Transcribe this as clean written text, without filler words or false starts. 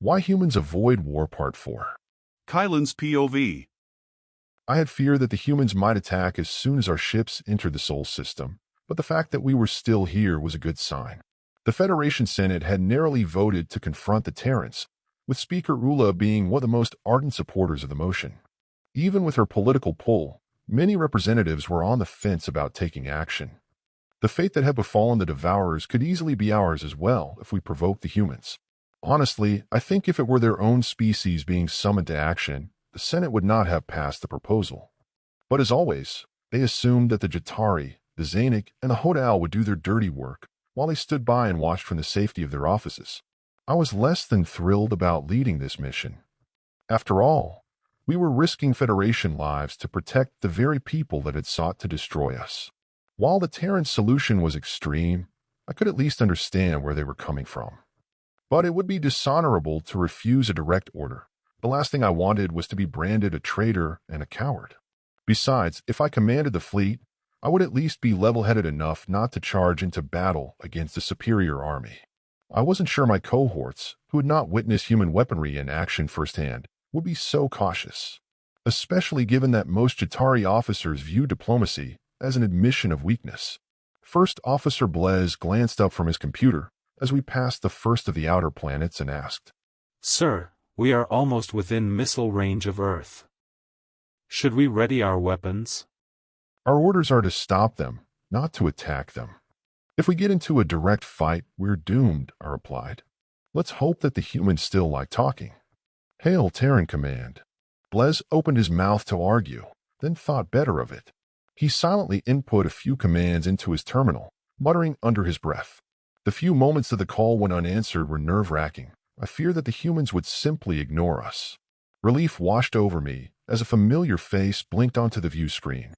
Why Humans Avoid War Part 4. Kilon's POV. I had feared that the humans might attack as soon as our ships entered the Sol system, but the fact that we were still here was a good sign. The Federation Senate had narrowly voted to confront the Terrans, with Speaker Ula being one of the most ardent supporters of the motion. Even with her political pull, many representatives were on the fence about taking action. The fate that had befallen the Devourers could easily be ours as well if we provoked the humans. Honestly, I think if it were their own species being summoned to action, the Senate would not have passed the proposal. But as always, they assumed that the Jatari, the Zanik, and the Hodal would do their dirty work, while they stood by and watched from the safety of their offices. I was less than thrilled about leading this mission. After all, we were risking Federation lives to protect the very people that had sought to destroy us. While the Terran solution was extreme, I could at least understand where they were coming from. But it would be dishonorable to refuse a direct order. The last thing I wanted was to be branded a traitor and a coward. Besides, if I commanded the fleet, I would at least be level-headed enough not to charge into battle against a superior army. I wasn't sure my cohorts, who had not witnessed human weaponry in action firsthand, would be so cautious, especially given that most Jatari officers view diplomacy as an admission of weakness. First Officer Blaise glanced up from his computer as we passed the first of the outer planets and asked, "Sir, we are almost within missile range of Earth. Should we ready our weapons?" "Our orders are to stop them, not to attack them. If we get into a direct fight, we're doomed," I replied. "Let's hope that the humans still like talking." "Hail, Terran Command." Blaise opened his mouth to argue, then thought better of it. He silently input a few commands into his terminal, muttering under his breath. The few moments that the call went unanswered were nerve-wracking. I feared that the humans would simply ignore us. Relief washed over me as a familiar face blinked onto the view screen.